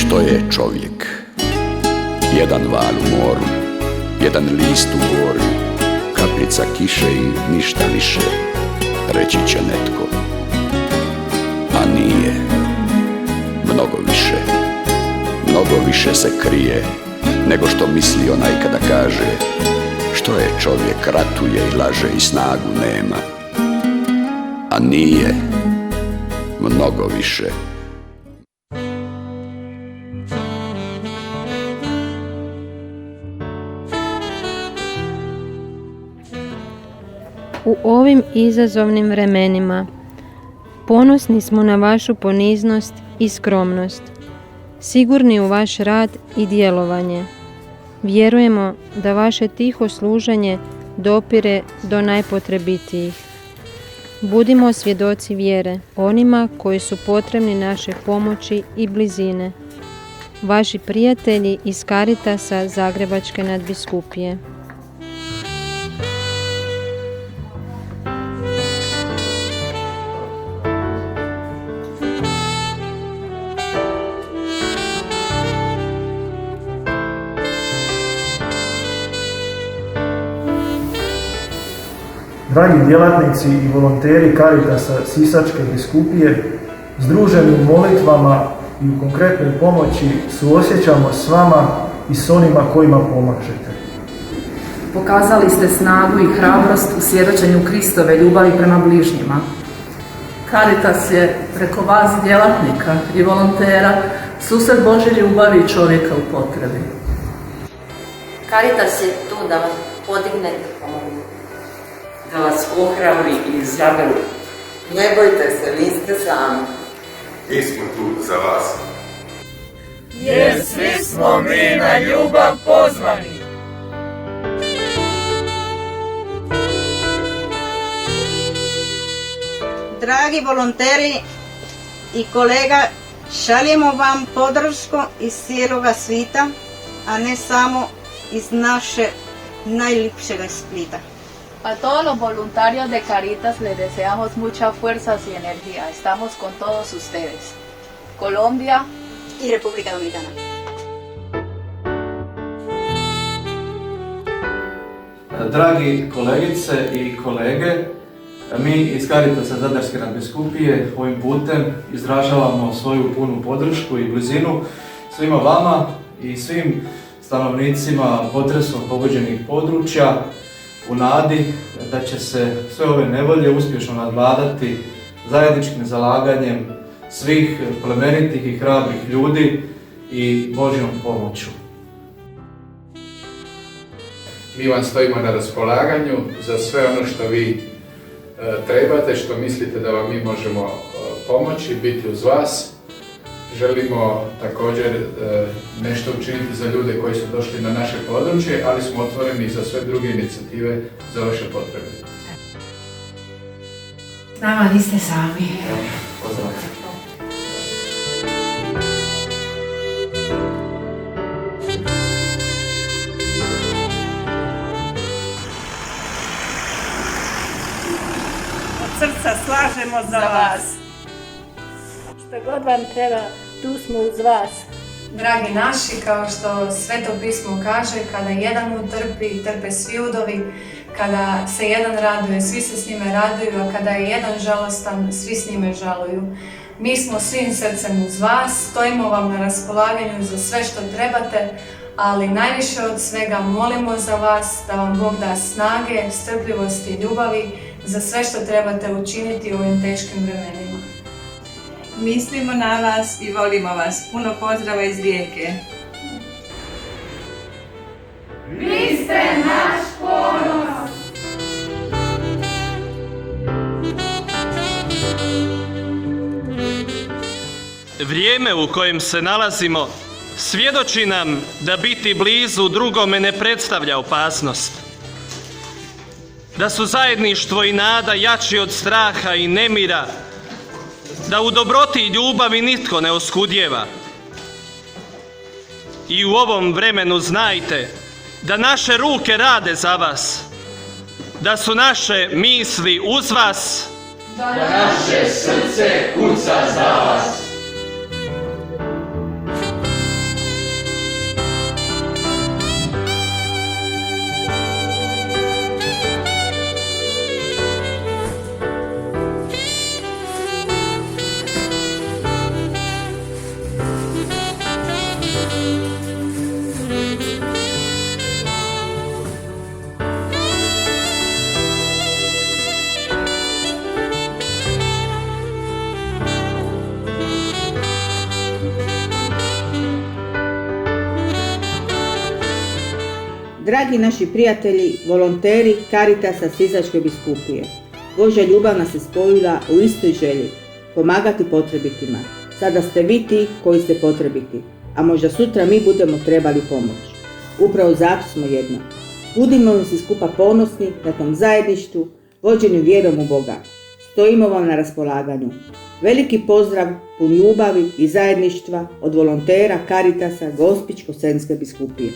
Što je čovjek? Jedan val u moru, jedan list u gori, kapljica kiše i ništa više, reći će netko. A nije. Mnogo više se krije nego što misli onaj kada kaže: što je čovjek, ratuje i laže i snagu nema. A nije. Mnogo više. U ovim izazovnim vremenima ponosni smo na vašu poniznost i skromnost, sigurni u vaš rad i djelovanje. Vjerujemo da vaše tiho služenje dopire do najpotrebitijih. Budimo svjedoci vjere onima koji su potrebni naše pomoći i blizine. Vaši prijatelji iz Caritasa Zagrebačke nadbiskupije. Dragi djelatnici i volonteri Caritasa Sisačke biskupije, združeni u molitvama i u konkretnoj pomoći suosjećamo s vama i s onima kojima pomažete. Pokazali ste snagu i hrabrost u svjedočenju Kristove ljubavi prema bližnjima. Caritas je preko vas djelatnika i volontera susret Božje ljubavi i čovjeka u potrebi. Caritas je tu da vas podigne i pomogne, da vas ohrabri i izabere. Ne bojte se, niste sami. Mi smo tu za vas. Jer svi smo mi na ljubav pozvani. Dragi volonteri i kolega, šaljemo vam podršku iz cijeloga svita, a ne samo iz naše najljepšega Splita. A todos los voluntarios de Caritas les deseamos muchas fuerzas y energía. Estamos con todos ustedes. Colombia y República Dominicana. Dragi kolegice i kolege, mi iz Caritasa Zadarske nadbiskupije ovim putem izražavamo svoju punu podršku i blizinu svima vama i svim stanovnicima potresom pogođenih područja, u nadi da će se sve ove nevolje uspješno nadvladati zajedničkim zalaganjem svih plemenitih i hrabrih ljudi i Božjom pomoću. Mi vam stojimo na raspolaganju za sve ono što vi trebate, što mislite da vam mi možemo pomoći, biti uz vas. Želimo također nešto učiniti za ljude koji su došli na naše područje, ali smo otvoreni za sve druge inicijative za vaše potrebe. S nama niste sami. Pozdrav. Od srca slažemo za vas. Što god vam treba, tu smo uz vas. Dragi naši, kao što Sveto pismo kaže, kada jedan utrpi, trpe svi udovi, kada se jedan raduje, svi se s njime raduju, a kada je jedan žalostan, svi s njime žaluju. Mi smo svim srcem uz vas, stojimo vam na raspolaganju za sve što trebate, ali najviše od svega molimo za vas da vam Bog da snage, strpljivosti i ljubavi za sve što trebate učiniti u ovim teškim vremenima. Mislimo na vas i volimo vas. Puno pozdrava iz Rijeke. Vi ste naš ponos. Vrijeme u kojem se nalazimo svjedoči nam da biti blizu drugome ne predstavlja opasnost. Da su zajedništvo i nada jači od straha i nemira, da u dobroti i ljubavi nitko ne oskudijeva. I u ovom vremenu znajte da naše ruke rade za vas, da su naše misli uz vas, da naše srce kuca za vas. Dragi naši prijatelji, volonteri Caritasa Sisačke biskupije, Božja ljubav nas je spojila u istoj želji, pomagati potrebitima. Sada ste vi ti koji ste potrebiti, a možda sutra mi budemo trebali pomoć. Upravo zato smo jedno. Budimo li svi skupa ponosni na tom zajedništvu, vođeni vjerom u Boga. Stojimo vam na raspolaganju. Veliki pozdrav, pun ljubavi i zajedništva od volontera Caritasa Gospićko-senjske biskupije.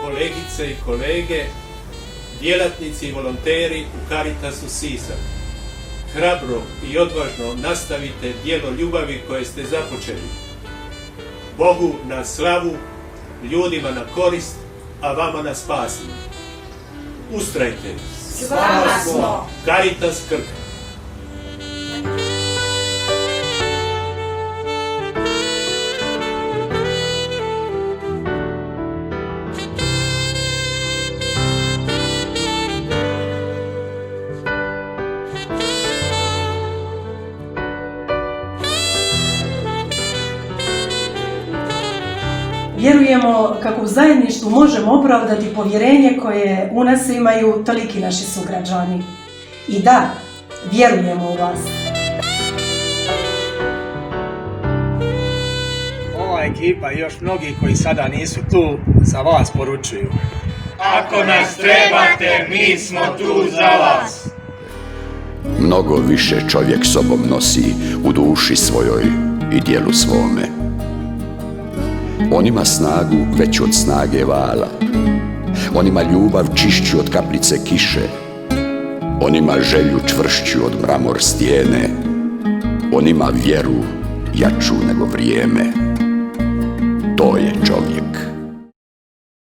Kolegice i kolege, djelatnici i volonteri u Caritasu Sisak, hrabro i odvažno nastavite djelo ljubavi koje ste započeli. Bogu na slavu, ljudima na korist, a vama na spasnje. Ustrajte! S vama smo! Caritas Krk. Vjerujemo kako u zajedništvu možemo opravdati povjerenje koje u nas imaju toliki naši sugrađani. I da, vjerujemo u vas. Ova ekipa i još mnogi koji sada nisu tu, za vas poručuju. Ako nas trebate, mi smo tu za vas. Mnogo više čovjek sobom nosi u duši svojoj i djelu svome. On ima snagu veću od snage vala. On ima ljubav čišću od kapljice kiše. On ima želju čvršću od mramor stijene. On ima vjeru jaču nego vrijeme. To je čovjek.